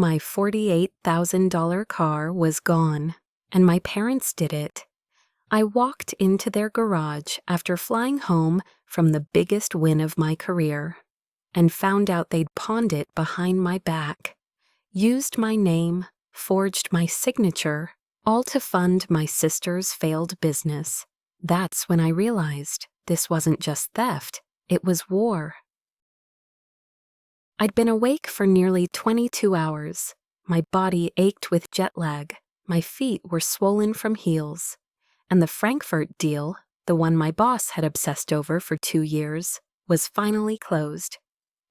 My $48,000 car was gone, and my parents did it. I walked into their garage after flying home from the biggest win of my career, and found out they'd pawned it behind my back, used my name, forged my signature, all to fund my sister's failed business. That's when I realized this wasn't just theft, it was war. I'd been awake for nearly 22 hours. My body ached with jet lag, my feet were swollen from heels, and the Frankfurt deal, the one my boss had obsessed over for 2 years, was finally closed.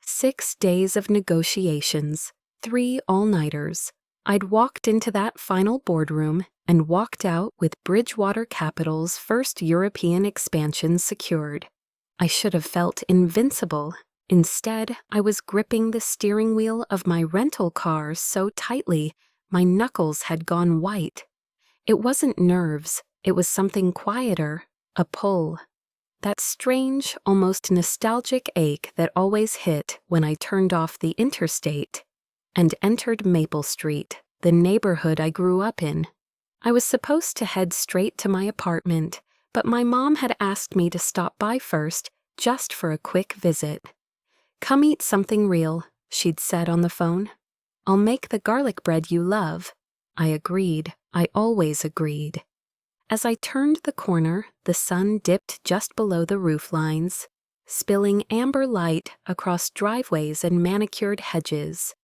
6 days of negotiations, 3 all-nighters. I'd walked into that final boardroom and walked out with Bridgewater Capital's first European expansion secured. I should have felt invincible. Instead, I was gripping the steering wheel of my rental car so tightly my knuckles had gone white. It wasn't nerves, it was something quieter, a pull. That strange, almost nostalgic ache that always hit when I turned off the interstate and entered Maple Street, the neighborhood I grew up in. I was supposed to head straight to my apartment, but my mom had asked me to stop by first, just for a quick visit. "Come eat something real," she'd said on the phone. "I'll make the garlic bread you love." I agreed. I always agreed. As I turned the corner, the sun dipped just below the roof lines, spilling amber light across driveways and manicured hedges.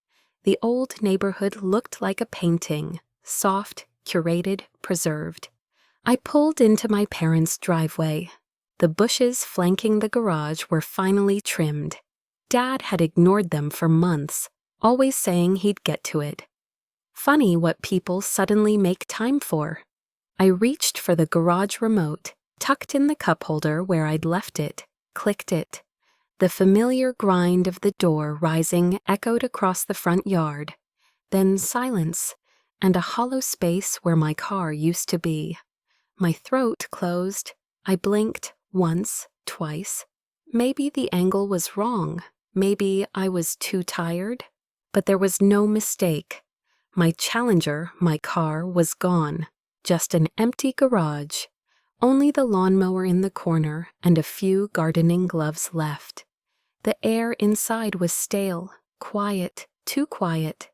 The old neighborhood looked like a painting, soft, curated, preserved. I pulled into my parents' driveway. The bushes flanking the garage were finally trimmed. Dad had ignored them for months, always saying he'd get to it. Funny what people suddenly make time for. I reached for the garage remote, tucked in the cup holder where I'd left it, clicked it. The familiar grind of the door rising echoed across the front yard, then silence, and a hollow space where my car used to be. My throat closed. I blinked once, twice. Maybe the angle was wrong. Maybe I was too tired. But there was no mistake. My Challenger, my car, was gone. Just an empty garage. Only the lawnmower in the corner and a few gardening gloves left. The air inside was stale, quiet, too quiet.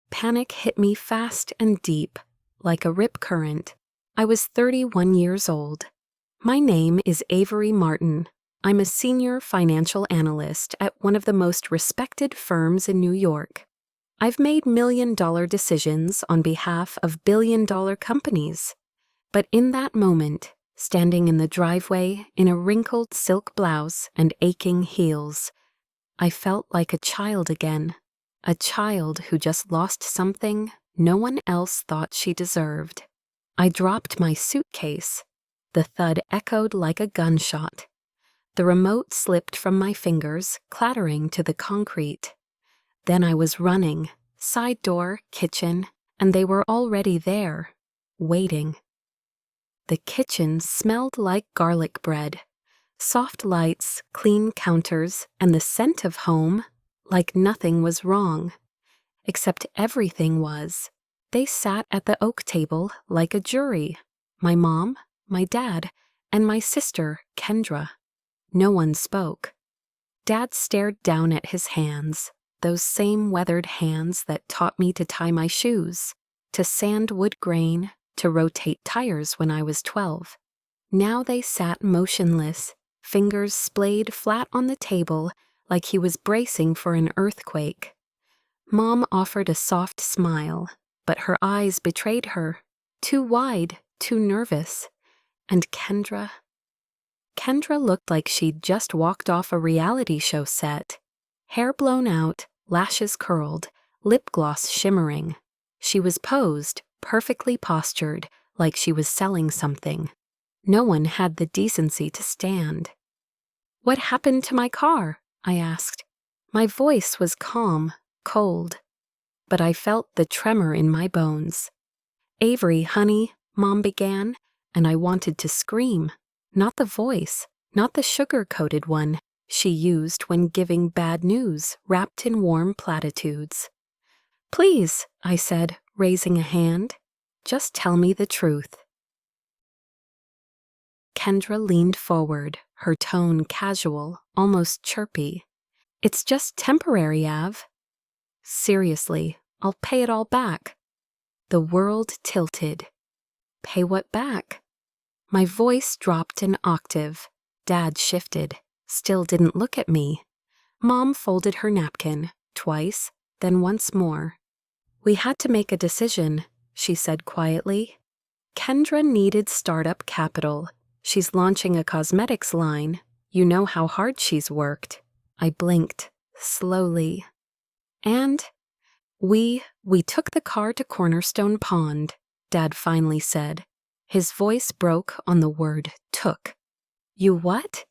Panic hit me fast and deep, like a rip current. I was 31 years old. My name is Avery Martin. I'm a senior financial analyst at one of the most respected firms in New York. I've made million-dollar decisions on behalf of billion-dollar companies. But in that moment, standing in the driveway in a wrinkled silk blouse and aching heels, I felt like a child again. A child who just lost something no one else thought she deserved. I dropped my suitcase. The thud echoed like a gunshot. The remote slipped from my fingers, clattering to the concrete. Then I was running, side door, kitchen, and they were already there, waiting. The kitchen smelled like garlic bread. Soft lights, clean counters, and the scent of home, like nothing was wrong. Except everything was. They sat at the oak table like a jury. My mom, my dad, and my sister, Kendra. No one spoke. Dad stared down at his hands, those same weathered hands that taught me to tie my shoes, to sand wood grain, to rotate tires when I was 12. Now they sat motionless, fingers splayed flat on the table like he was bracing for an earthquake. Mom offered a soft smile, but her eyes betrayed her, too wide, too nervous. And Kendra looked like she'd just walked off a reality show set. Hair blown out, lashes curled, lip gloss shimmering. She was posed, perfectly postured, like she was selling something. No one had the decency to stand. "What happened to my car?" I asked. My voice was calm, cold, but I felt the tremor in my bones. "Avery, honey," Mom began, and I wanted to scream. Not the voice, not the sugar-coated one, she used when giving bad news wrapped in warm platitudes. "Please," I said, raising a hand, "just tell me the truth." Kendra leaned forward, her tone casual, almost chirpy. "It's just temporary, Av." "Seriously, I'll pay it all back." The world tilted. "Pay what back?" My voice dropped an octave. Dad shifted, still didn't look at me. Mom folded her napkin, twice, then once more. "We had to make a decision," she said quietly. "Kendra needed startup capital. She's launching a cosmetics line. You know how hard she's worked." I blinked, slowly. "And we took the car to Cornerstone Pond," Dad finally said. His voice broke on the word took. "You what?"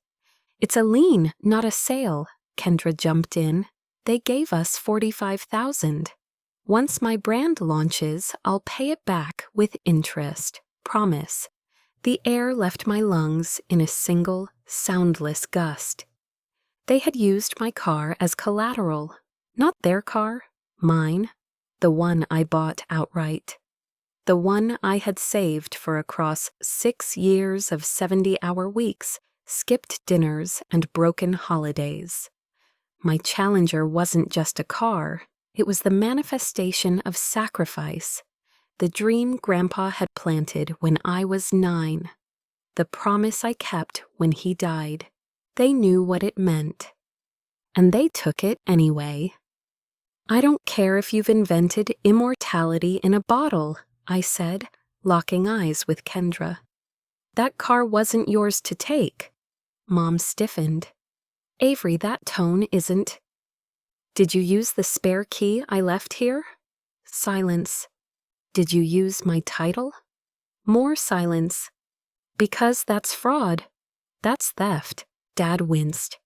"It's a lien, not a sale," Kendra jumped in. "They gave us $45,000. Once my brand launches, I'll pay it back with interest. Promise." The air left my lungs in a single, soundless gust. They had used my car as collateral. Not their car, mine. The one I bought outright. The one I had saved for across 6 years of 70-hour weeks, skipped dinners, and broken holidays. My Challenger wasn't just a car. It was the manifestation of sacrifice. The dream Grandpa had planted when I was 9. The promise I kept when he died. They knew what it meant. And they took it anyway. "I don't care if you've invented immortality in a bottle," I said, locking eyes with Kendra. "That car wasn't yours to take." Mom stiffened. "Avery, that tone isn't—" "Did you use the spare key I left here?" Silence. "Did you use my title?" More silence. "Because that's fraud. That's theft." Dad winced.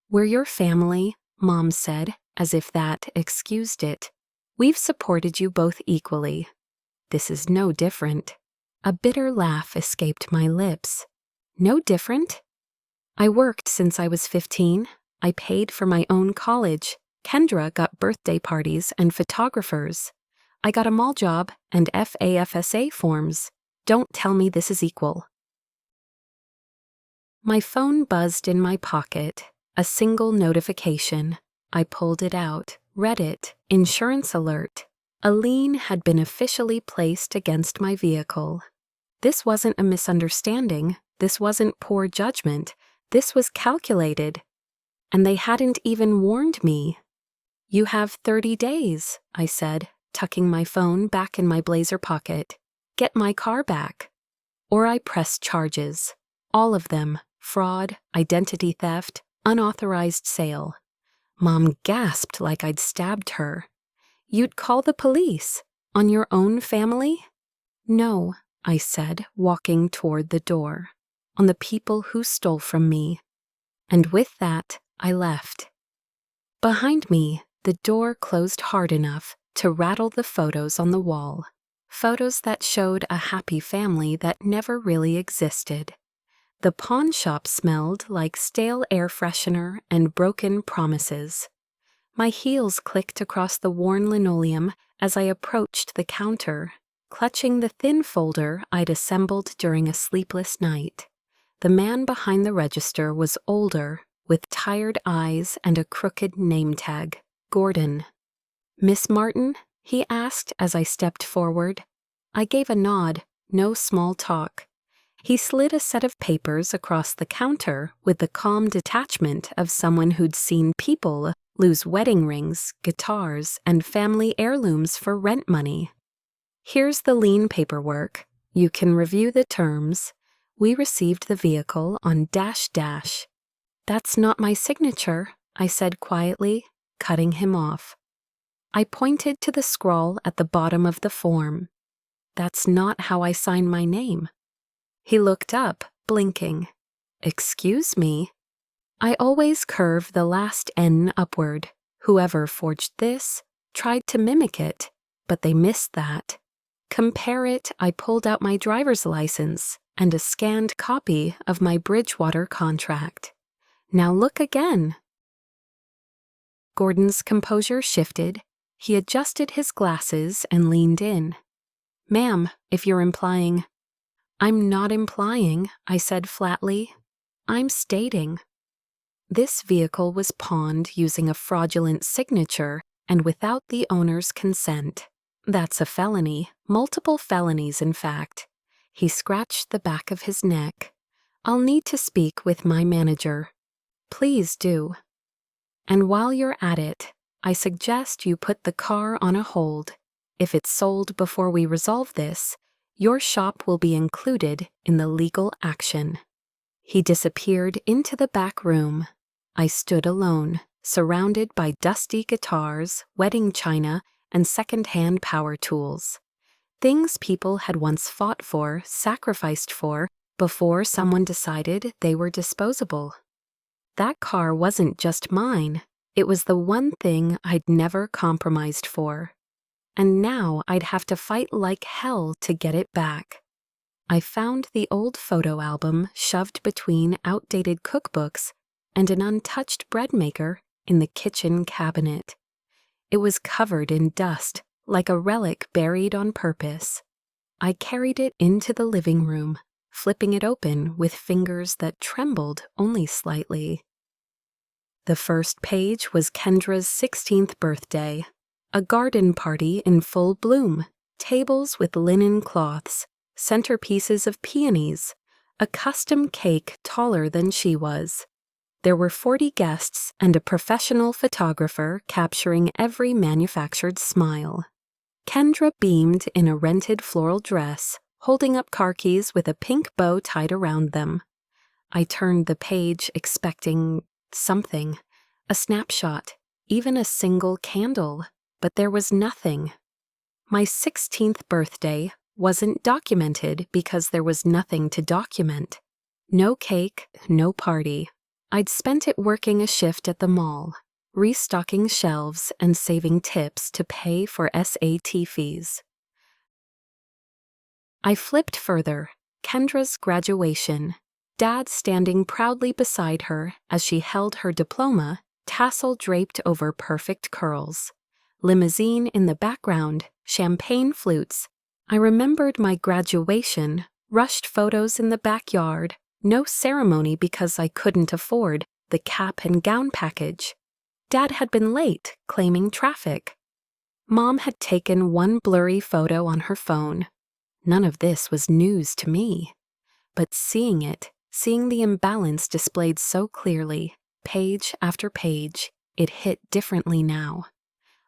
"We're your family," Mom said, as if that excused it. "We've supported you both equally. This is no different." A bitter laugh escaped my lips. "No different?" "I worked since I was 15. I paid for my own college. Kendra got birthday parties and photographers. I got a mall job and FAFSA forms. Don't tell me this is equal." My phone buzzed in my pocket. A single notification. I pulled it out, read it. Insurance alert. A lien had been officially placed against my vehicle. This wasn't a misunderstanding. This wasn't poor judgment. This was calculated. And they hadn't even warned me. "You have 30 days, I said, tucking my phone back in my blazer pocket. "Get my car back. Or I press charges. All of them. Fraud, identity theft, unauthorized sale." Mom gasped like I'd stabbed her. "You'd call the police? On your own family?" "No," I said, walking toward the door. "On the people who stole from me." And with that, I left. Behind me, the door closed hard enough to rattle the photos on the wall. Photos that showed a happy family that never really existed. The pawn shop smelled like stale air freshener and broken promises. My heels clicked across the worn linoleum as I approached the counter, clutching the thin folder I'd assembled during a sleepless night. The man behind the register was older, with tired eyes and a crooked name tag. Gordon. "Miss Martin?" he asked as I stepped forward. I gave a nod, no small talk. He slid a set of papers across the counter with the calm detachment of someone who'd seen people lose wedding rings, guitars, and family heirlooms for rent money. "Here's the lien paperwork. You can review the terms. We received the vehicle on --." "That's not my signature," I said quietly, cutting him off. I pointed to the scrawl at the bottom of the form. "That's not how I sign my name." He looked up, blinking. "Excuse me?" "I always curve the last N upward. Whoever forged this tried to mimic it, but they missed that. Compare it." I pulled out my driver's license and a scanned copy of my Bridgewater contract. Now look again." Gordon's composure shifted. He adjusted his glasses and leaned in. "Ma'am, if you're implying—" "I'm not implying," I said flatly. "I'm stating. This vehicle was pawned using a fraudulent signature and without the owner's consent. That's a felony, multiple felonies in fact." He scratched the back of his neck. "I'll need to speak with my manager." "Please do. And while you're at it, I suggest you put the car on a hold. If it's sold before we resolve this, your shop will be included in the legal action." He disappeared into the back room. I stood alone, surrounded by dusty guitars, wedding china, and second-hand power tools. Things people had once fought for, sacrificed for, before someone decided they were disposable. That car wasn't just mine. It was the one thing I'd never compromised for. And now I'd have to fight like hell to get it back. I found the old photo album shoved between outdated cookbooks and an untouched bread maker in the kitchen cabinet. It was covered in dust, like a relic buried on purpose. I carried it into the living room, flipping it open with fingers that trembled only slightly. The first page was Kendra's 16th birthday. A garden party in full bloom, tables with linen cloths, centerpieces of peonies, a custom cake taller than she was. There were 40 guests and a professional photographer capturing every manufactured smile. Kendra beamed in a rented floral dress, holding up car keys with a pink bow tied around them. I turned the page expecting something, a snapshot, even a single candle, but there was nothing. My 16th birthday wasn't documented because there was nothing to document. No cake, no party. I'd spent it working a shift at the mall, restocking shelves and saving tips to pay for SAT fees. I flipped further. Kendra's graduation. Dad standing proudly beside her as she held her diploma, tassel draped over perfect curls. Limousine in the background, champagne flutes. I remembered my graduation, rushed photos in the backyard, no ceremony because I couldn't afford the cap and gown package. Dad had been late, claiming traffic. Mom had taken one blurry photo on her phone. None of this was news to me. But seeing the imbalance displayed so clearly, page after page, it hit differently now.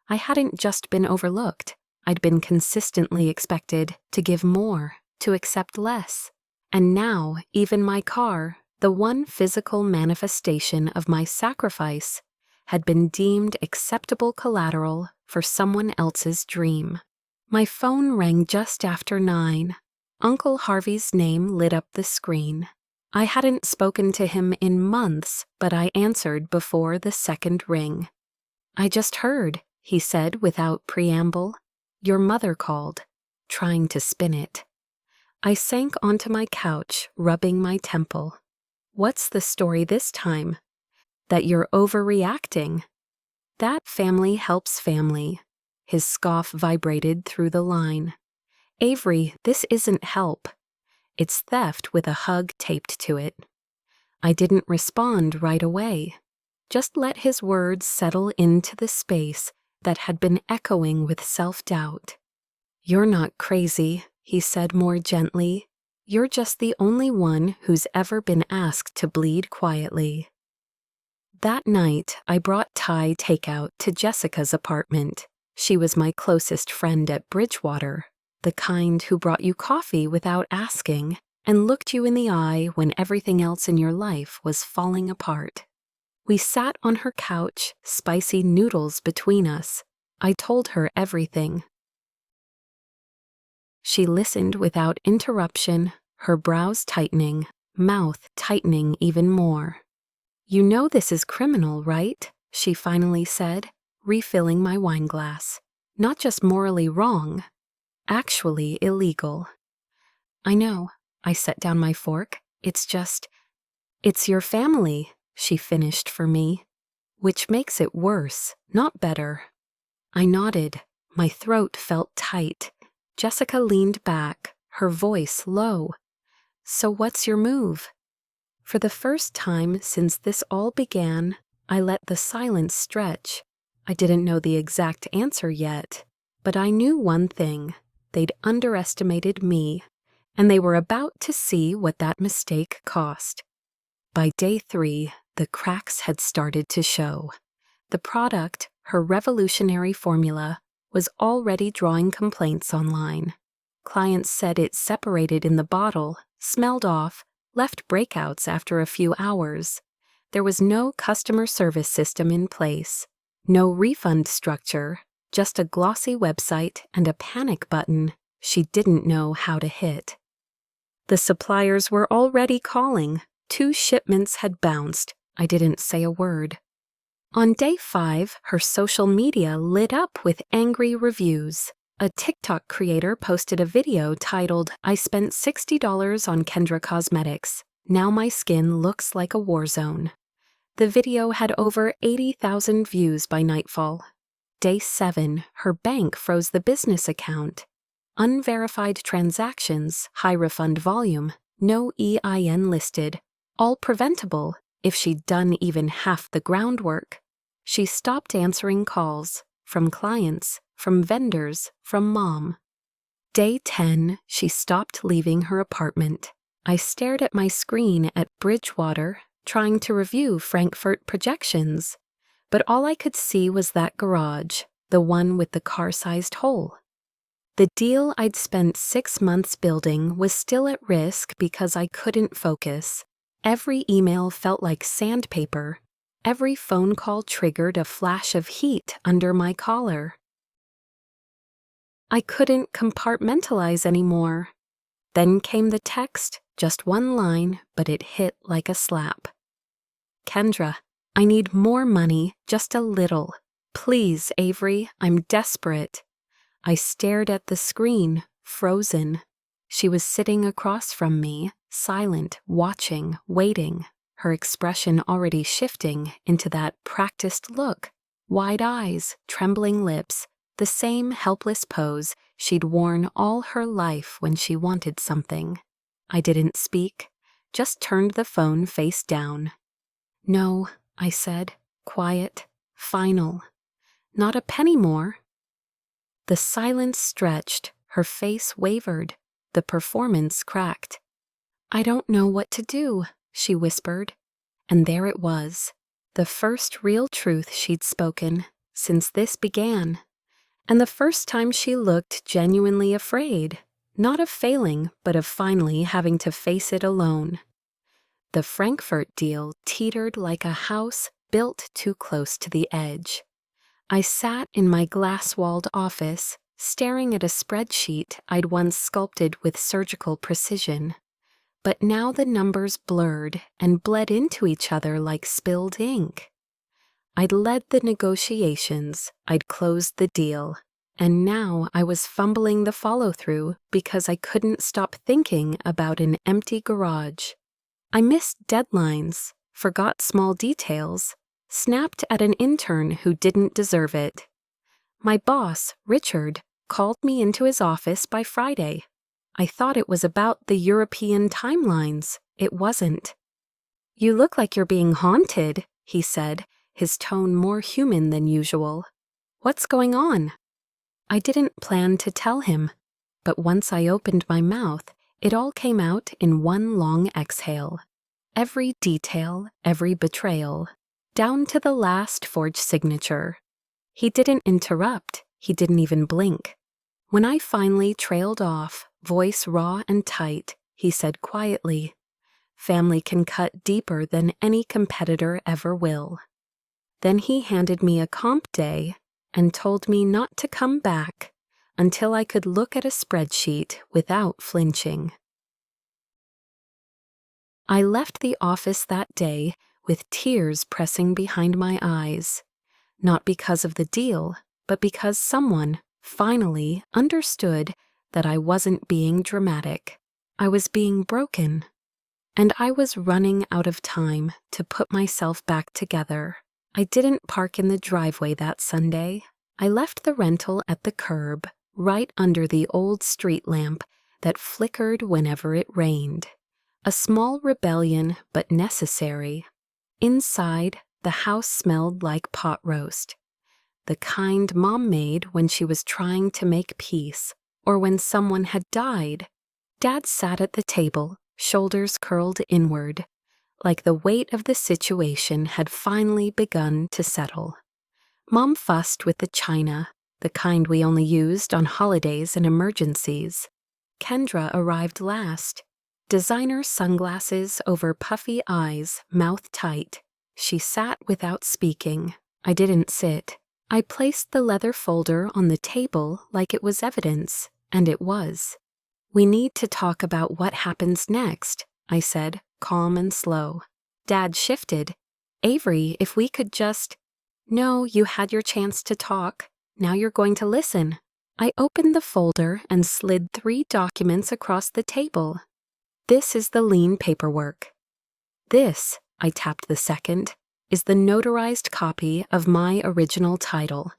I hadn't just been overlooked. I'd been consistently expected to give more, to accept less. And now, even my car, the one physical manifestation of my sacrifice, had been deemed acceptable collateral for someone else's dream. My phone rang just after 9. Uncle Harvey's name lit up the screen. I hadn't spoken to him in months, but I answered before the second ring. "I just heard," he said without preamble. "Your mother called," trying to spin it. I sank onto my couch, rubbing my temple. "What's the story this time?" "That you're overreacting." "That family helps family." His scoff vibrated through the line. "Avery, this isn't help. It's theft with a hug taped to it." I didn't respond right away. Just let his words settle into the space that had been echoing with self-doubt. "You're not crazy," he said more gently. "You're just the only one who's ever been asked to bleed quietly." That night, I brought Thai takeout to Jessica's apartment. She was my closest friend at Bridgewater, the kind who brought you coffee without asking and looked you in the eye when everything else in your life was falling apart. We sat on her couch, spicy noodles between us. I told her everything. She listened without interruption, her brows tightening, mouth tightening even more. "You know this is criminal, right?" she finally said, refilling my wine glass. "Not just morally wrong, actually illegal." "I know." I set down my fork. It's your family," she finished for me. Which makes it worse, not better. I nodded. My throat felt tight. Jessica leaned back, her voice low. So what's your move? For the first time since this all began, I let the silence stretch. I didn't know the exact answer yet, but I knew one thing. They'd underestimated me, and they were about to see what that mistake cost. By day 3, the cracks had started to show. The product, her revolutionary formula, was already drawing complaints online. Clients said it separated in the bottle, smelled off, left breakouts after a few hours. There was no customer service system in place, no refund structure, just a glossy website and a panic button she didn't know how to hit. The suppliers were already calling. 2 shipments had bounced. I didn't say a word. On day 5, her social media lit up with angry reviews. A TikTok creator posted a video titled, "I spent $60 on Kendra Cosmetics. Now my skin looks like a war zone." The video had over 80,000 views by nightfall. Day 7, her bank froze the business account. Unverified transactions, high refund volume, no EIN listed, all preventable if she'd done even half the groundwork. She stopped answering calls, from clients, from vendors, from Mom. Day 10, she stopped leaving her apartment. I stared at my screen at Bridgewater, trying to review Frankfurt projections, but all I could see was that garage, the one with the car-sized hole. The deal I'd spent 6 months building was still at risk because I couldn't focus. Every email felt like sandpaper. Every phone call triggered a flash of heat under my collar. I couldn't compartmentalize anymore. Then came the text, just one line, but it hit like a slap. "Kendra, I need more money, just a little. Please, Avery, I'm desperate." I stared at the screen, frozen. She was sitting across from me, silent, watching, waiting, her expression already shifting into that practiced look, wide eyes, trembling lips, the same helpless pose she'd worn all her life when she wanted something. I didn't speak, just turned the phone face down. "No," I said, quiet, final. "Not a penny more." The silence stretched, her face wavered, the performance cracked. "I don't know what to do," she whispered. And there it was, the first real truth she'd spoken since this began. And the first time she looked genuinely afraid, not of failing, but of finally having to face it alone. The Frankfurt deal teetered like a house built too close to the edge. I sat in my glass-walled office, staring at a spreadsheet I'd once sculpted with surgical precision. But now the numbers blurred and bled into each other like spilled ink. I'd led the negotiations, I'd closed the deal, and now I was fumbling the follow-through because I couldn't stop thinking about an empty garage. I missed deadlines, forgot small details, snapped at an intern who didn't deserve it. My boss, Richard, called me into his office by Friday. I thought it was about the European timelines. It wasn't. "You look like you're being haunted," he said, his tone more human than usual. "What's going on?" I didn't plan to tell him, but once I opened my mouth, it all came out in one long exhale. Every detail, every betrayal, down to the last forged signature. He didn't interrupt, he didn't even blink. When I finally trailed off, voice raw and tight, he said quietly, "Family can cut deeper than any competitor ever will." Then he handed me a comp day and told me not to come back until I could look at a spreadsheet without flinching. I left the office that day with tears pressing behind my eyes, not because of the deal, but because someone finally understood that I wasn't being dramatic. I was being broken. And I was running out of time to put myself back together. I didn't park in the driveway that Sunday. I left the rental at the curb, right under the old street lamp that flickered whenever it rained. A small rebellion, but necessary. Inside, the house smelled like pot roast. The kind Mom made when she was trying to make peace, or when someone had died. Dad sat at the table, shoulders curled inward, like the weight of the situation had finally begun to settle. Mom fussed with the china, the kind we only used on holidays and emergencies. Kendra arrived last. Designer sunglasses over puffy eyes, mouth tight. She sat without speaking. I didn't sit. I placed the leather folder on the table like it was evidence, and it was. "We need to talk about what happens next," I said, calm and slow. Dad shifted. "Avery, if we could just—" "No, you had your chance to talk. Now you're going to listen." I opened the folder and slid 3 documents across the table. "This is the lien paperwork. This," I tapped the second, "is the notarized copy of my original title.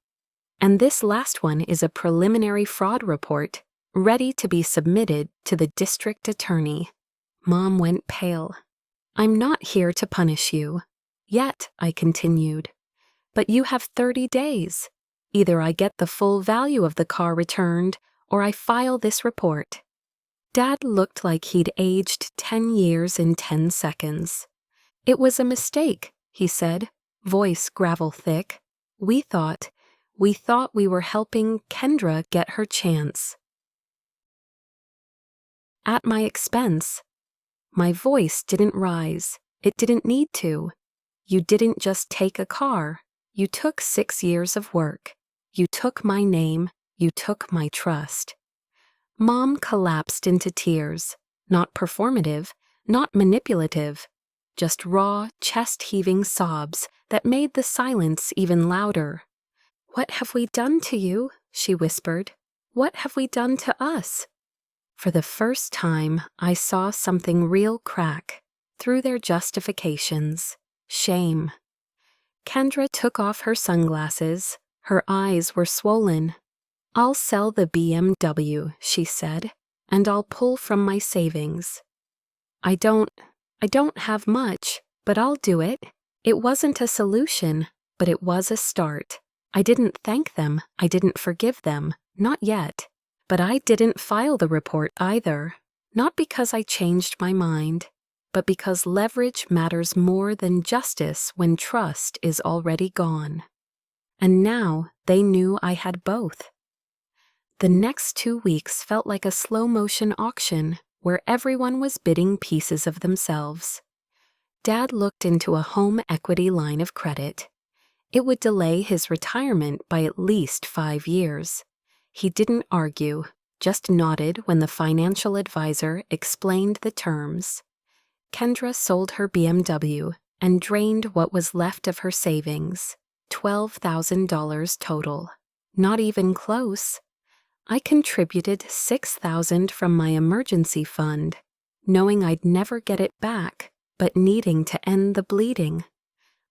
And this last one is a preliminary fraud report, ready to be submitted to the district attorney." Mom went pale. "I'm not here to punish you. Yet," I continued. "But you have 30 days. Either I get the full value of the car returned, or I file this report." Dad looked like he'd aged 10 years in 10 seconds. "It was a mistake," he said, voice gravel thick. We thought we were helping Kendra get her chance." "At my expense." My voice didn't rise. It didn't need to. "You didn't just take a car. You took 6 years of work. You took my name. You took my trust." Mom collapsed into tears. Not performative, not manipulative. Just raw, chest-heaving sobs that made the silence even louder. "What have we done to you?" she whispered. "What have we done to us?" For the first time, I saw something real crack through their justifications. Shame. Kendra took off her sunglasses. Her eyes were swollen. "I'll sell the BMW," she said, "and I'll pull from my savings. I don't have much, but I'll do it." It wasn't a solution, but it was a start. I didn't thank them. I didn't forgive them. Not yet. But I didn't file the report either. Not because I changed my mind, but because leverage matters more than justice when trust is already gone. And now they knew I had both. The next 2 weeks felt like a slow-motion auction where everyone was bidding pieces of themselves. Dad looked into a home equity line of credit. It would delay his retirement by at least 5 years. He didn't argue, just nodded when the financial advisor explained the terms. Kendra sold her BMW and drained what was left of her savings, $12,000 total. Not even close. I contributed $6,000 from my emergency fund, knowing I'd never get it back, but needing to end the bleeding.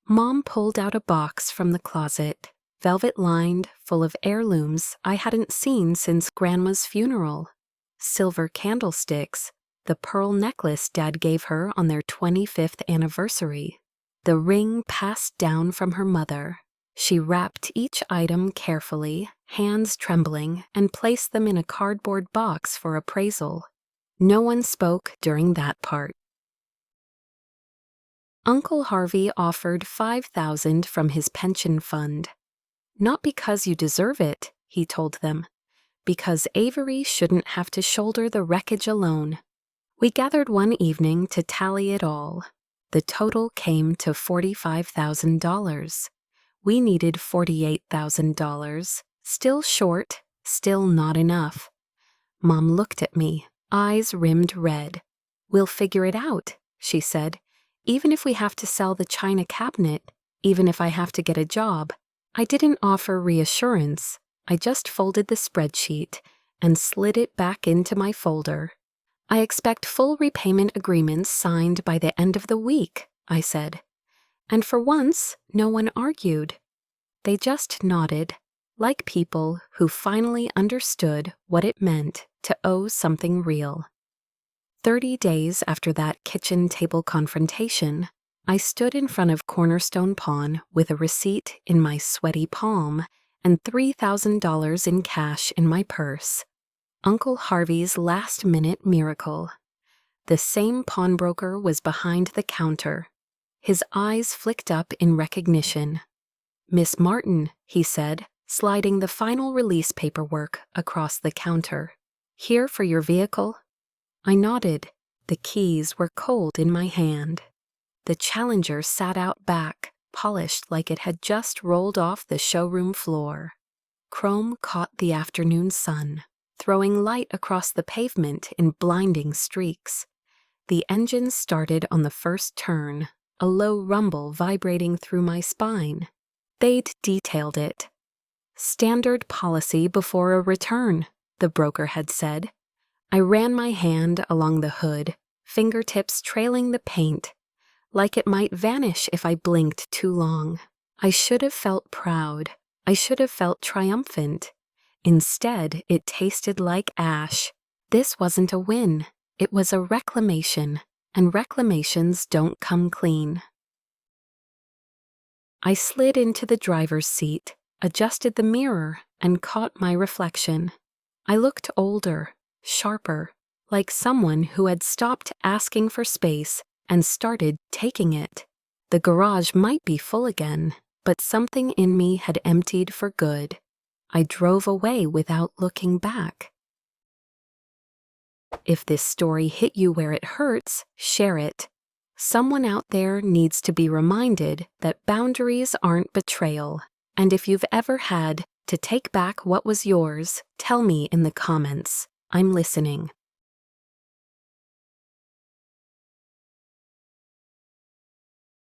Mom pulled out a box from the closet, velvet-lined, full of heirlooms I hadn't seen since Grandma's funeral. Silver candlesticks, the pearl necklace Dad gave her on their 25th anniversary, the ring passed down from her mother. She wrapped each item carefully, hands trembling, and placed them in a cardboard box for appraisal. No one spoke during that part. Uncle Harvey offered $5,000 from his pension fund. "Not because you deserve it," he told them. "Because Avery shouldn't have to shoulder the wreckage alone." We gathered one evening to tally it all. The total came to $45,000. We needed $48,000. Still short, still not enough. Mom looked at me, eyes rimmed red. "We'll figure it out," she said. "Even if we have to sell the china cabinet, even if I have to get a job." I didn't offer reassurance. I just folded the spreadsheet and slid it back into my folder. I expect full repayment agreements signed by the end of the week, I said. And for once, no one argued. They just nodded, like people who finally understood what it meant to owe something real. 30 days after that kitchen table confrontation, I stood in front of Cornerstone Pawn with a receipt in my sweaty palm and $3,000 in cash in my purse. Uncle Harvey's last-minute miracle. The same pawnbroker was behind the counter. His eyes flicked up in recognition. "Miss Martin," he said, sliding the final release paperwork across the counter. "Here for your vehicle?" I nodded. The keys were cold in my hand. The Challenger sat out back, polished like it had just rolled off the showroom floor. Chrome caught the afternoon sun, throwing light across the pavement in blinding streaks. The engine started on the first turn, a low rumble vibrating through my spine. They'd detailed it. "Standard policy before a return," the broker had said. I ran my hand along the hood, fingertips trailing the paint, like it might vanish if I blinked too long. I should have felt proud. I should have felt triumphant. Instead, it tasted like ash. This wasn't a win. It was a reclamation, and reclamations don't come clean. I slid into the driver's seat, adjusted the mirror, and caught my reflection. I looked older, sharper, like someone who had stopped asking for space and started taking it. The garage might be full again, but something in me had emptied for good. I drove away without looking back. If this story hit you where it hurts, share it. Someone out there needs to be reminded that boundaries aren't betrayal. And if you've ever had to take back what was yours, tell me in the comments. I'm listening.